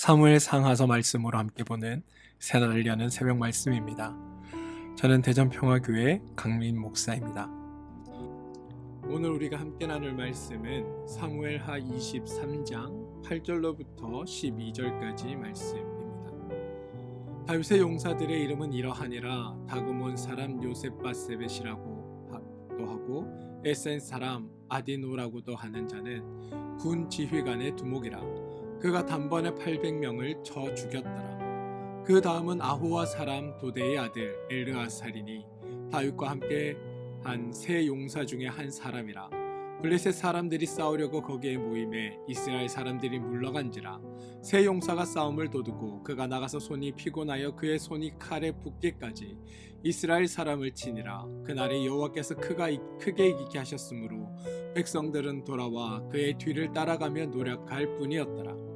사무엘 상하서 말씀으로 함께 보는 새날을 여는 새벽 말씀입니다. 저는 대전평화교회 강민 목사입니다. 오늘 우리가 함께 나눌 말씀은 사무엘하 23장 8절로부터 12절까지 말씀입니다. 다윗의 용사들의 이름은 이러하니라. 다그몬 사람 요셉바세벳이라고 또 하고 에센 사람 아디노라고도 하는 자는 군 지휘관의 두목이라. 그가 단번에 800명을 쳐 죽였더라. 그 다음은 아호와 사람 도대의 아들 엘르아살이니 다윗과 함께 한 세 용사 중에 한 사람이라. 블레셋 사람들이 싸우려고 거기에 모임에 이스라엘 사람들이 물러간지라. 세 용사가 싸움을 도두고 그가 나가서 손이 피곤하여 그의 손이 칼에 붙기까지 이스라엘 사람을 치니라. 그날에 여호와께서 크게 이기게 하셨으므로 백성들은 돌아와 그의 뒤를 따라가며 노력할 뿐이었더라.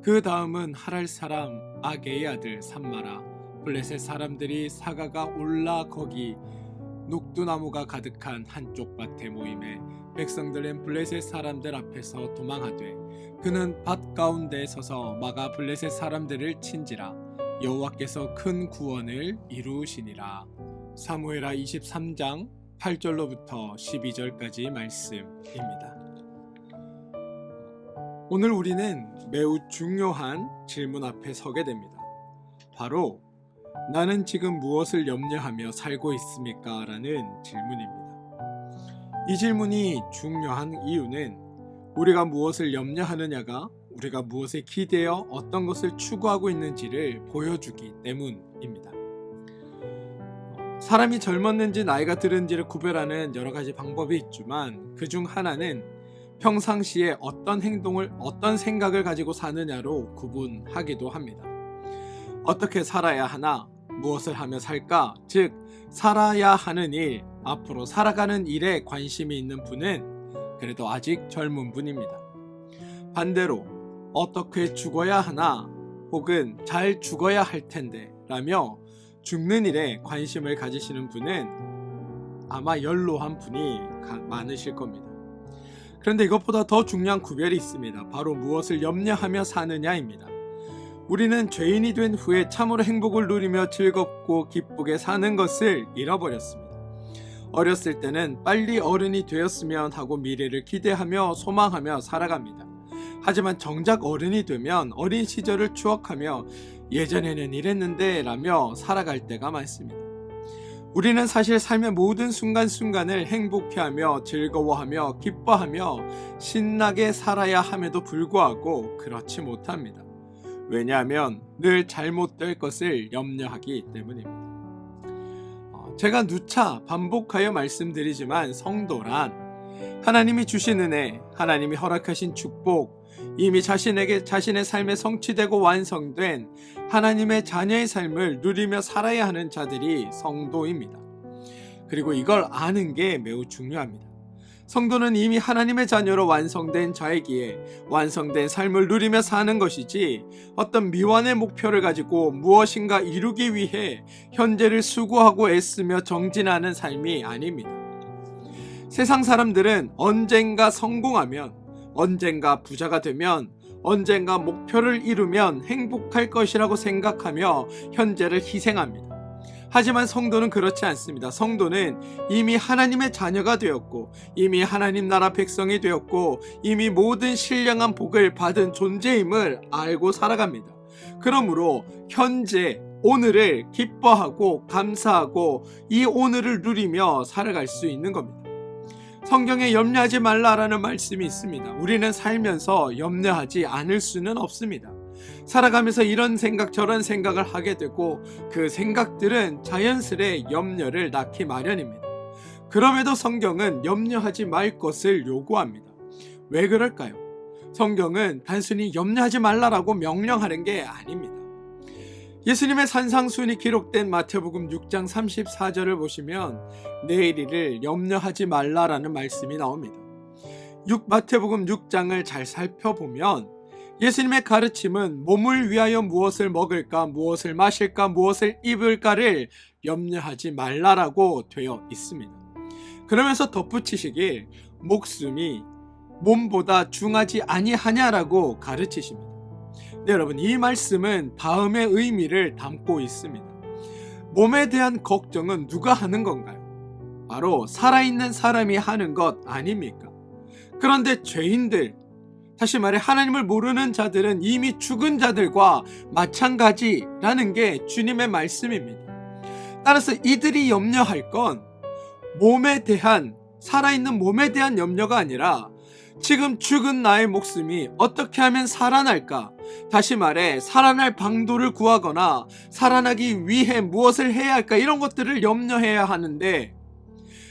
그 다음은 하랄 사람 아게의 아들 삼마라. 블레셋 사람들이 사가가 올라 거기 녹두나무가 가득한 한쪽 밭에 모임에 백성들은 블레셋 사람들 앞에서 도망하되 그는 밭 가운데 서서 막아 블레셋 사람들을 친지라. 여호와께서 큰 구원을 이루시니라. 사무엘하 23장 8절로부터 12절까지 말씀입니다. 오늘 우리는 매우 중요한 질문 앞에 서게 됩니다. 바로 나는 지금 무엇을 염려하며 살고 있습니까? 라는 질문입니다. 이 질문이 중요한 이유는 우리가 무엇을 염려하느냐가 우리가 무엇에 기대어 어떤 것을 추구하고 있는지를 보여주기 때문입니다. 사람이 젊었는지 나이가 들은지를 구별하는 여러 가지 방법이 있지만 그 중 하나는 평상시에 어떤 행동을 어떤 생각을 가지고 사느냐로 구분하기도 합니다. 어떻게 살아야 하나, 무엇을 하며 살까, 즉 살아야 하는 일, 앞으로 살아가는 일에 관심이 있는 분은 그래도 아직 젊은 분입니다. 반대로 어떻게 죽어야 하나 혹은 잘 죽어야 할 텐데 라며 죽는 일에 관심을 가지시는 분은 아마 연로한 분이 많으실 겁니다. 그런데 이것보다 더 중요한 구별이 있습니다. 바로 무엇을 염려하며 사느냐입니다. 우리는 죄인이 된 후에 참으로 행복을 누리며 즐겁고 기쁘게 사는 것을 잃어버렸습니다. 어렸을 때는 빨리 어른이 되었으면 하고 미래를 기대하며 소망하며 살아갑니다. 하지만 정작 어른이 되면 어린 시절을 추억하며 예전에는 이랬는데 라며 살아갈 때가 많습니다. 우리는 사실 삶의 모든 순간순간을 행복해하며 즐거워하며 기뻐하며 신나게 살아야 함에도 불구하고 그렇지 못합니다. 왜냐하면 늘 잘못될 것을 염려하기 때문입니다. 제가 누차 반복하여 말씀드리지만 성도란 하나님이 주신 은혜, 하나님이 허락하신 축복, 이미 자신의 삶에 성취되고 완성된 하나님의 자녀의 삶을 누리며 살아야 하는 자들이 성도입니다. 그리고 이걸 아는 게 매우 중요합니다. 성도는 이미 하나님의 자녀로 완성된 자이기에 완성된 삶을 누리며 사는 것이지 어떤 미완의 목표를 가지고 무엇인가 이루기 위해 현재를 수고하고 애쓰며 정진하는 삶이 아닙니다. 세상 사람들은 언젠가 성공하면, 언젠가 부자가 되면, 언젠가 목표를 이루면 행복할 것이라고 생각하며 현재를 희생합니다. 하지만 성도는 그렇지 않습니다. 성도는 이미 하나님의 자녀가 되었고 이미 하나님 나라 백성이 되었고 이미 모든 신령한 복을 받은 존재임을 알고 살아갑니다. 그러므로 현재 오늘을 기뻐하고 감사하고 이 오늘을 누리며 살아갈 수 있는 겁니다. 성경에 염려하지 말라라는 말씀이 있습니다. 우리는 살면서 염려하지 않을 수는 없습니다. 살아가면서 이런 생각 저런 생각을 하게 되고 그 생각들은 자연스레 염려를 낳기 마련입니다. 그럼에도 성경은 염려하지 말 것을 요구합니다. 왜 그럴까요? 성경은 단순히 염려하지 말라라고 명령하는 게 아닙니다. 예수님의 산상수훈이 기록된 마태복음 6장 34절을 보시면 내일 일을 염려하지 말라라는 말씀이 나옵니다. 마태복음 6장을 잘 살펴보면 예수님의 가르침은 몸을 위하여 무엇을 먹을까, 무엇을 마실까, 무엇을 입을까를 염려하지 말라라고 되어 있습니다. 그러면서 덧붙이시길 목숨이 몸보다 중하지 아니하냐라고 가르치십니다. 네, 여러분, 이 말씀은 다음의 의미를 담고 있습니다. 몸에 대한 걱정은 누가 하는 건가요? 바로 살아있는 사람이 하는 것 아닙니까? 그런데 죄인들, 다시 말해 하나님을 모르는 자들은 이미 죽은 자들과 마찬가지라는 게 주님의 말씀입니다. 따라서 이들이 염려할 건 살아있는 몸에 대한 염려가 아니라 지금 죽은 나의 목숨이 어떻게 하면 살아날까? 다시 말해 살아날 방도를 구하거나 살아나기 위해 무엇을 해야 할까? 이런 것들을 염려해야 하는데,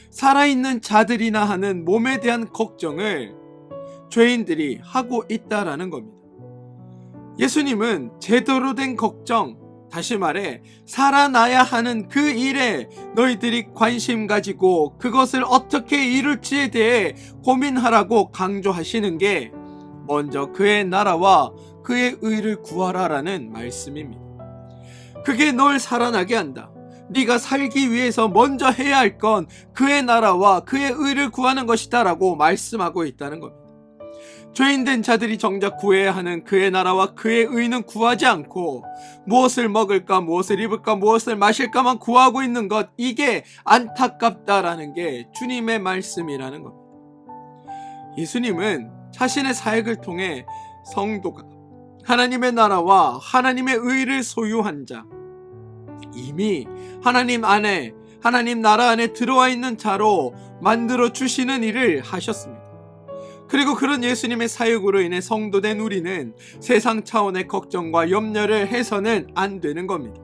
살아있는 자들이나 하는 몸에 대한 걱정을 죄인들이 하고 있다라는 겁니다. 예수님은 제대로 된 걱정, 다시 말해 살아나야 하는 그 일에 너희들이 관심 가지고 그것을 어떻게 이룰지에 대해 고민하라고 강조하시는 게 먼저 그의 나라와 그의 의를 구하라라는 말씀입니다. 그게 널 살아나게 한다. 네가 살기 위해서 먼저 해야 할 건 그의 나라와 그의 의를 구하는 것이다 라고 말씀하고 있다는 겁니다. 죄인된 자들이 정작 구해야 하는 그의 나라와 그의 의는 구하지 않고 무엇을 먹을까, 무엇을 입을까, 무엇을 마실까만 구하고 있는 것, 이게 안타깝다라는 게 주님의 말씀이라는 겁니다. 예수님은 자신의 사역을 통해 성도가 하나님의 나라와 하나님의 의를 소유한 자, 이미 하나님 안에, 하나님 나라 안에 들어와 있는 자로 만들어 주시는 일을 하셨습니다. 그리고 그런 예수님의 사역으로 인해 성도된 우리는 세상 차원의 걱정과 염려를 해서는 안 되는 겁니다.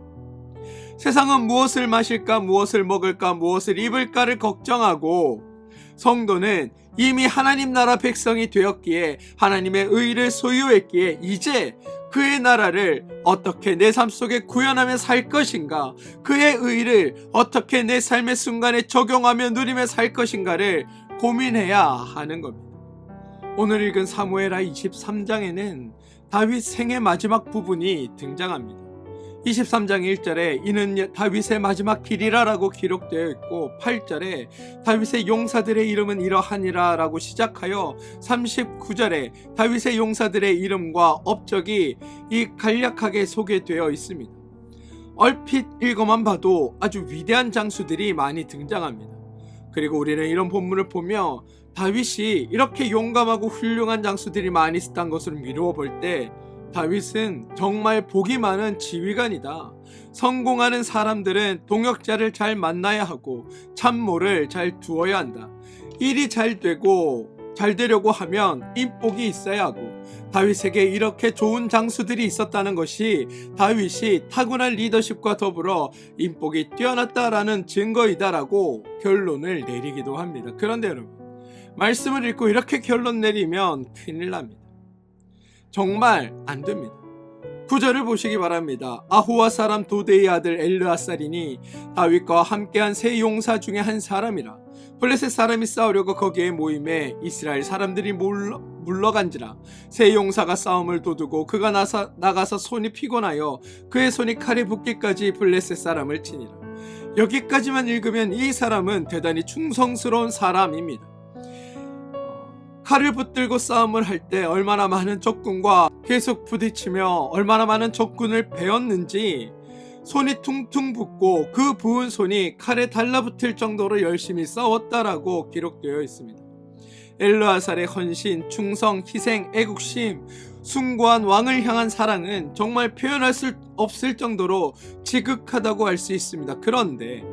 세상은 무엇을 마실까, 무엇을 먹을까, 무엇을 입을까를 걱정하고, 성도는 이미 하나님 나라 백성이 되었기에, 하나님의 의를 소유했기에 이제 그의 나라를 어떻게 내 삶 속에 구현하며 살 것인가, 그의 의를 어떻게 내 삶의 순간에 적용하며 누리며 살 것인가를 고민해야 하는 겁니다. 오늘 읽은 사무엘하 23장에는 다윗 생의 마지막 부분이 등장합니다. 23장 1절에 이는 다윗의 마지막 길이라 라고 기록되어 있고, 8절에 다윗의 용사들의 이름은 이러하니라 라고 시작하여 39절에 다윗의 용사들의 이름과 업적이 간략하게 소개되어 있습니다. 얼핏 읽어만 봐도 아주 위대한 장수들이 많이 등장합니다. 그리고 우리는 이런 본문을 보며 다윗이 이렇게 용감하고 훌륭한 장수들이 많이 있었던 것을 미루어 볼 때, 다윗은 정말 복이 많은 지휘관이다. 성공하는 사람들은 동역자를 잘 만나야 하고 참모를 잘 두어야 한다. 일이 잘 되려고 하면 인복이 있어야 하고, 다윗에게 이렇게 좋은 장수들이 있었다는 것이 다윗이 타고난 리더십과 더불어 인복이 뛰어났다라는 증거이다라고 결론을 내리기도 합니다. 그런데 여러분, 말씀을 읽고 이렇게 결론 내리면 큰일 납니다. 정말 안 됩니다. 9절을 보시기 바랍니다. 아호와 사람 도데의 아들 엘르아살이니 다윗과 함께한 세 용사 중에 한 사람이라. 블레셋 사람이 싸우려고 거기에 모임에 이스라엘 사람들이 물러간지라. 세 용사가 싸움을 도두고 그가 나가서 손이 피곤하여 그의 손이 칼에 붙기까지 블레셋 사람을 치니라. 여기까지만 읽으면 이 사람은 대단히 충성스러운 사람입니다. 칼을 붙들고 싸움을 할 때 얼마나 많은 적군과 계속 부딪히며 얼마나 많은 적군을 베었는지 손이 퉁퉁 붓고 그 부은 손이 칼에 달라붙을 정도로 열심히 싸웠다라고 기록되어 있습니다. 엘르아살의 헌신, 충성, 희생, 애국심, 숭고한 왕을 향한 사랑은 정말 표현할 수 없을 정도로 지극하다고 할 수 있습니다. 그런데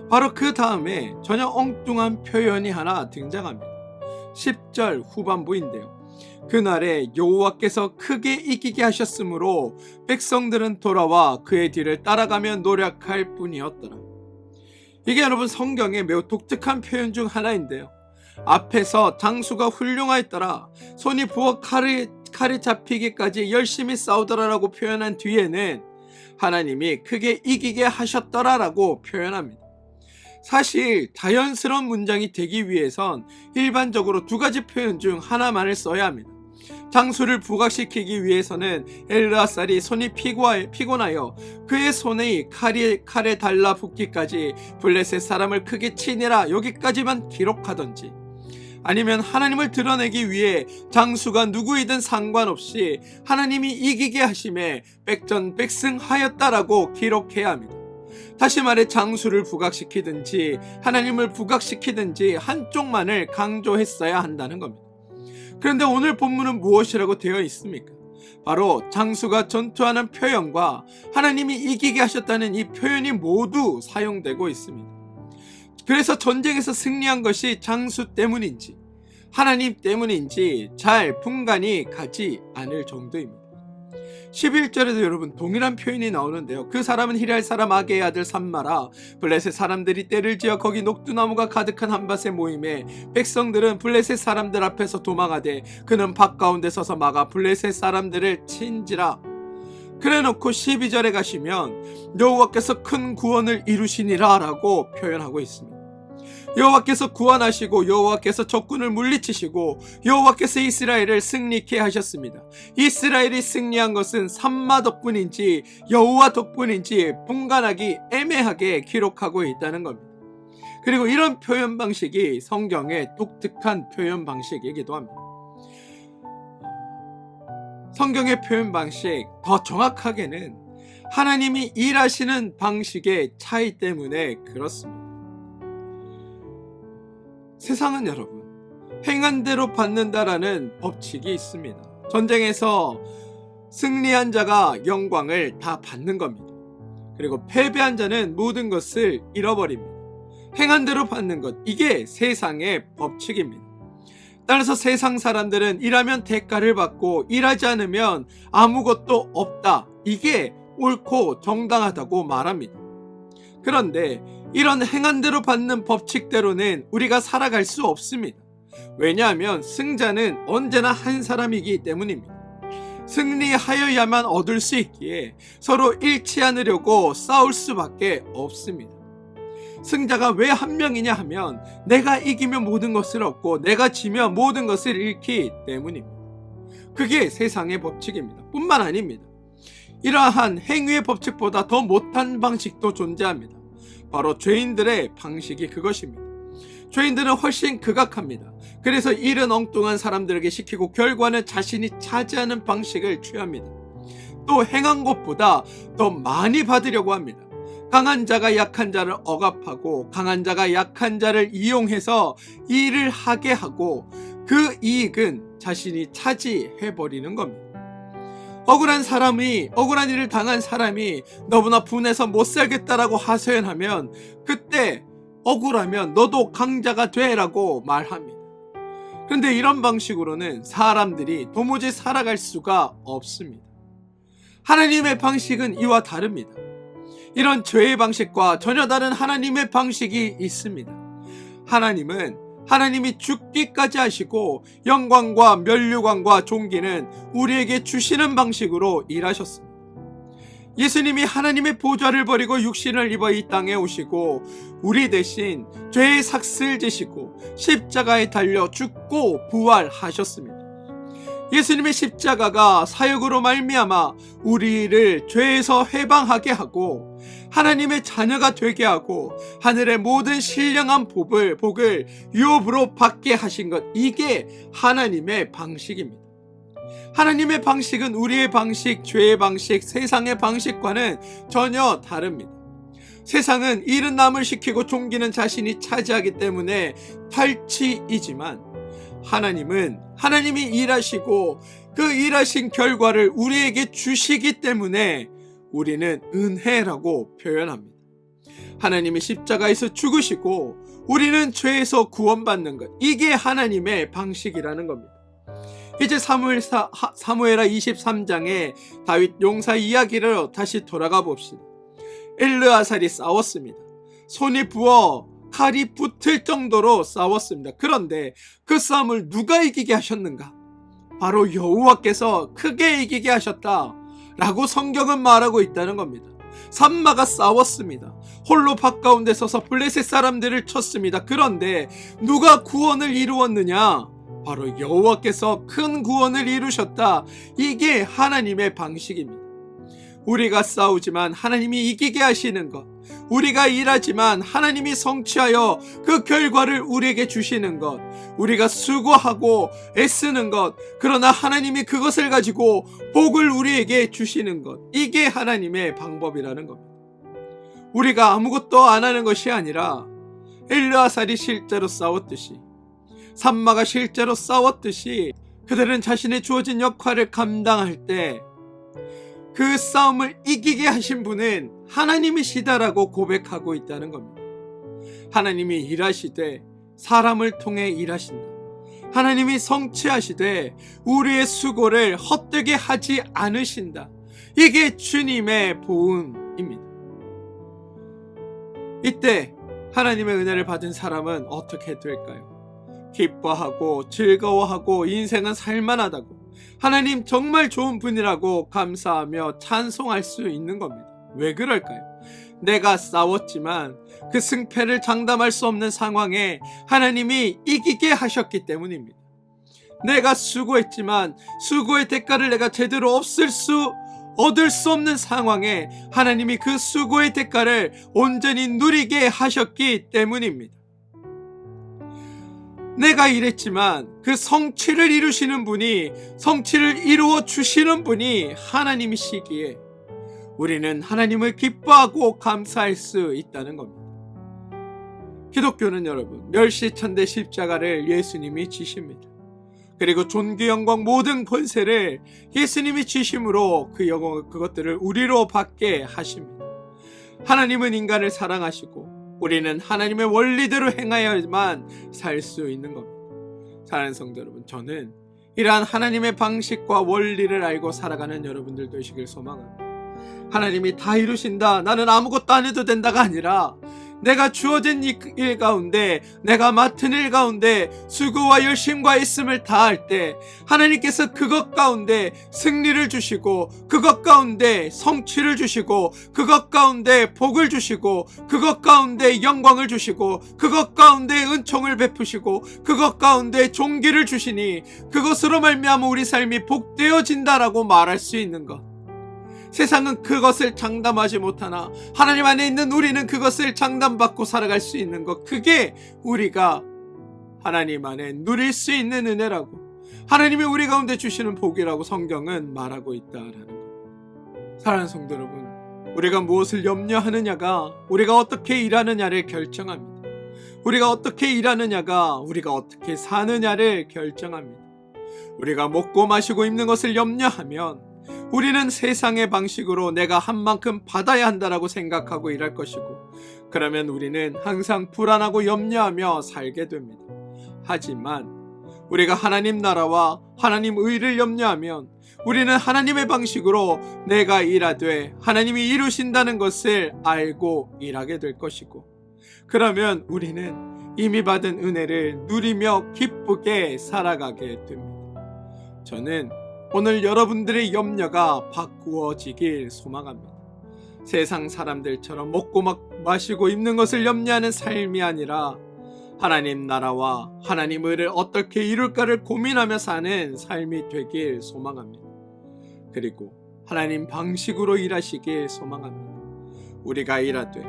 바로 그 다음에 전혀 엉뚱한 표현이 하나 등장합니다. 10절 후반부인데요. 그날에 여호와께서 크게 이기게 하셨으므로 백성들은 돌아와 그의 뒤를 따라가며 노력할 뿐이었더라. 이게 여러분 성경의 매우 독특한 표현 중 하나인데요. 앞에서 장수가 훌륭하였더라, 손이 부어 칼이 잡히기까지 열심히 싸우더라라고 표현한 뒤에는 하나님이 크게 이기게 하셨더라라고 표현합니다. 사실 자연스러운 문장이 되기 위해선 일반적으로 두 가지 표현 중 하나만을 써야 합니다. 장수를 부각시키기 위해서는 엘르아살이 손이 피곤하여 그의 손에 칼에 달라붙기까지 블레셋 사람을 크게 치니라, 여기까지만 기록하던지, 아니면 하나님을 드러내기 위해 장수가 누구이든 상관없이 하나님이 이기게 하심에 백전백승하였다라고 기록해야 합니다. 다시 말해 장수를 부각시키든지 하나님을 부각시키든지 한쪽만을 강조했어야 한다는 겁니다. 그런데 오늘 본문은 무엇이라고 되어 있습니까? 바로 장수가 전투하는 표현과 하나님이 이기게 하셨다는 이 표현이 모두 사용되고 있습니다. 그래서 전쟁에서 승리한 것이 장수 때문인지 하나님 때문인지 잘 분간이 가지 않을 정도입니다. 11절에도 여러분 동일한 표현이 나오는데요. 그 사람은 히랄 사람 아게의 아들 삼마라. 블레셋 사람들이 떼를 지어 거기 녹두나무가 가득한 한 밭에 모임에 백성들은 블레셋 사람들 앞에서 도망하되 그는 밭 가운데 서서 막아 블레셋 사람들을 친지라. 그래놓고 12절에 가시면 여호와께서 큰 구원을 이루시니라 라고 표현하고 있습니다. 여호와께서 구원하시고 여호와께서 적군을 물리치시고 여호와께서 이스라엘을 승리케 하셨습니다. 이스라엘이 승리한 것은 삼마 덕분인지 여호와 덕분인지 분간하기 애매하게 기록하고 있다는 겁니다. 그리고 이런 표현 방식이 성경의 독특한 표현 방식이기도 합니다. 성경의 표현 방식, 더 정확하게는 하나님이 일하시는 방식의 차이 때문에 그렇습니다. 세상은 여러분 행한 대로 받는다라는 법칙이 있습니다. 전쟁에서 승리한 자가 영광을 다 받는 겁니다. 그리고 패배한 자는 모든 것을 잃어버립니다. 행한 대로 받는 것, 이게 세상의 법칙입니다. 따라서 세상 사람들은 일하면 대가를 받고 일하지 않으면 아무것도 없다, 이게 옳고 정당하다고 말합니다. 그런데 이런 행한 대로 받는 법칙대로는 우리가 살아갈 수 없습니다. 왜냐하면 승자는 언제나 한 사람이기 때문입니다. 승리하여야만 얻을 수 있기에 서로 잃지 않으려고 싸울 수밖에 없습니다. 승자가 왜 한 명이냐 하면 내가 이기면 모든 것을 얻고 내가 지면 모든 것을 잃기 때문입니다. 그게 세상의 법칙입니다. 뿐만 아닙니다. 이러한 행위의 법칙보다 더 못한 방식도 존재합니다. 바로 죄인들의 방식이 그것입니다. 죄인들은 훨씬 극악합니다. 그래서 일은 엉뚱한 사람들에게 시키고 결과는 자신이 차지하는 방식을 취합니다. 또 행한 것보다 더 많이 받으려고 합니다. 강한 자가 약한 자를 억압하고 강한 자가 약한 자를 이용해서 일을 하게 하고 그 이익은 자신이 차지해버리는 겁니다. 억울한 일을 당한 사람이 너무나 분해서 못 살겠다라고 하소연하면 그때 억울하면 너도 강자가 되라고 말합니다. 그런데 이런 방식으로는 사람들이 도무지 살아갈 수가 없습니다. 하나님의 방식은 이와 다릅니다. 이런 죄의 방식과 전혀 다른 하나님의 방식이 있습니다. 하나님이 죽기까지 하시고 영광과 면류관과 존귀는 우리에게 주시는 방식으로 일하셨습니다. 예수님이 하나님의 보좌를 버리고 육신을 입어 이 땅에 오시고 우리 대신 죄의 삭슬 지시고 십자가에 달려 죽고 부활하셨습니다. 예수님의 십자가가 사역으로 말미암아 우리를 죄에서 해방하게 하고 하나님의 자녀가 되게 하고 하늘의 모든 신령한 복을 유업으로 받게 하신 것, 이게 하나님의 방식입니다. 하나님의 방식은 우리의 방식, 죄의 방식, 세상의 방식과는 전혀 다릅니다. 세상은 일은 남을 시키고 종기는 자신이 차지하기 때문에 탈취이지만 하나님이 일하시고 그 일하신 결과를 우리에게 주시기 때문에 우리는 은혜라고 표현합니다. 하나님이 십자가에서 죽으시고 우리는 죄에서 구원받는 것, 이게 하나님의 방식이라는 겁니다. 이제 사무엘하 23장의 다윗 용사 이야기를 다시 돌아가 봅시다. 엘르아살이 싸웠습니다. 손이 부어 칼이 붙을 정도로 싸웠습니다. 그런데 그 싸움을 누가 이기게 하셨는가? 바로 여호와께서 크게 이기게 하셨다 라고 성경은 말하고 있다는 겁니다. 삼마가 싸웠습니다. 홀로 밭 가운데 서서 블레셋 사람들을 쳤습니다. 그런데 누가 구원을 이루었느냐? 바로 여호와께서 큰 구원을 이루셨다. 이게 하나님의 방식입니다. 우리가 싸우지만 하나님이 이기게 하시는 것, 우리가 일하지만 하나님이 성취하여 그 결과를 우리에게 주시는 것, 우리가 수고하고 애쓰는 것, 그러나 하나님이 그것을 가지고 복을 우리에게 주시는 것, 이게 하나님의 방법이라는 겁니다. 우리가 아무것도 안 하는 것이 아니라 엘르아살이 실제로 싸웠듯이, 삼마가 실제로 싸웠듯이 그들은 자신의 주어진 역할을 감당할 때 그 싸움을 이기게 하신 분은 하나님이시다라고 고백하고 있다는 겁니다. 하나님이 일하시되 사람을 통해 일하신다. 하나님이 성취하시되 우리의 수고를 헛되게 하지 않으신다. 이게 주님의 보응입니다. 이때 하나님의 은혜를 받은 사람은 어떻게 될까요? 기뻐하고 즐거워하고 인생은 살만하다고, 하나님 정말 좋은 분이라고 감사하며 찬송할 수 있는 겁니다. 왜 그럴까요? 내가 싸웠지만 그 승패를 장담할 수 없는 상황에 하나님이 이기게 하셨기 때문입니다. 내가 수고했지만 수고의 대가를 내가 제대로 얻을 수 없는 상황에 하나님이 그 수고의 대가를 온전히 누리게 하셨기 때문입니다. 내가 일했지만 그 성취를 이루시는 분이, 성취를 이루어 주시는 분이 하나님이시기에 우리는 하나님을 기뻐하고 감사할 수 있다는 겁니다. 기독교는 여러분, 멸시천대 십자가를 예수님이 지십니다. 그리고 존귀 영광 모든 권세를 예수님이 지심으로 그것들을 우리로 받게 하십니다. 하나님은 인간을 사랑하시고 우리는 하나님의 원리대로 행하여야만 살 수 있는 겁니다. 사랑하는 성도 여러분, 저는 이러한 하나님의 방식과 원리를 알고 살아가는 여러분들 되시길 소망합니다. 하나님이 다 이루신다, 나는 아무것도 안 해도 된다가 아니라 내가 주어진 일 가운데, 내가 맡은 일 가운데 수고와 열심과 애씀을 다할 때 하나님께서 그것 가운데 승리를 주시고, 그것 가운데 성취를 주시고, 그것 가운데 복을 주시고, 그것 가운데 영광을 주시고, 그것 가운데 은총을 베푸시고, 그것 가운데 존귀를 주시니 그것으로 말미암아 우리 삶이 복되어진다라고 말할 수 있는 것. 세상은 그것을 장담하지 못하나 하나님 안에 있는 우리는 그것을 장담받고 살아갈 수 있는 것, 그게 우리가 하나님 안에 누릴 수 있는 은혜라고, 하나님이 우리 가운데 주시는 복이라고 성경은 말하고 있다라는 것. 사랑하는 성도 여러분, 우리가 무엇을 염려하느냐가 우리가 어떻게 일하느냐를 결정합니다. 우리가 어떻게 일하느냐가 우리가 어떻게 사느냐를 결정합니다. 우리가 먹고 마시고 입는 것을 염려하면 우리는 세상의 방식으로 내가 한 만큼 받아야 한다라고 생각하고 일할 것이고, 그러면 우리는 항상 불안하고 염려하며 살게 됩니다. 하지만 우리가 하나님 나라와 하나님 의를 염려하면 우리는 하나님의 방식으로 내가 일하되 하나님이 이루신다는 것을 알고 일하게 될 것이고, 그러면 우리는 이미 받은 은혜를 누리며 기쁘게 살아가게 됩니다. 저는 오늘 여러분들의 염려가 바꾸어지길 소망합니다. 세상 사람들처럼 먹고 마시고 입는 것을 염려하는 삶이 아니라 하나님 나라와 하나님 의를 어떻게 이룰까를 고민하며 사는 삶이 되길 소망합니다. 그리고 하나님 방식으로 일하시길 소망합니다. 우리가 일하되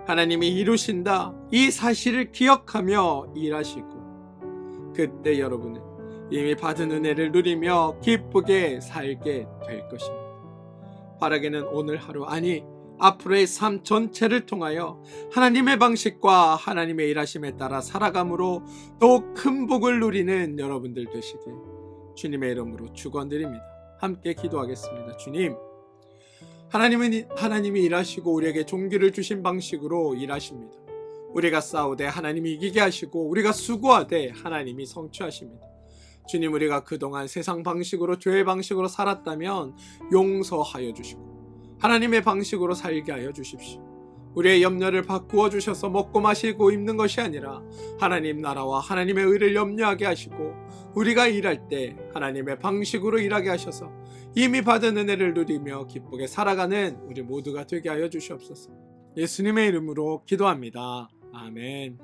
하나님이 이루신다, 이 사실을 기억하며 일하시고, 그때 여러분은 이미 받은 은혜를 누리며 기쁘게 살게 될 것입니다. 바라기는 오늘 하루, 아니 앞으로의 삶 전체를 통하여 하나님의 방식과 하나님의 일하심에 따라 살아감으로 더욱 큰 복을 누리는 여러분들 되시길 주님의 이름으로 축원드립니다. 함께 기도하겠습니다. 주님, 하나님이 일하시고 우리에게 존귀를 주신 방식으로 일하십니다. 우리가 싸우되 하나님이 이기게 하시고, 우리가 수고하되 하나님이 성취하십니다. 주님, 우리가 그동안 세상 방식으로, 죄의 방식으로 살았다면 용서하여 주시고 하나님의 방식으로 살게 하여 주십시오. 우리의 염려를 바꾸어 주셔서 먹고 마시고 입는 것이 아니라 하나님 나라와 하나님의 의를 염려하게 하시고, 우리가 일할 때 하나님의 방식으로 일하게 하셔서 이미 받은 은혜를 누리며 기쁘게 살아가는 우리 모두가 되게 하여 주시옵소서. 예수님의 이름으로 기도합니다. 아멘.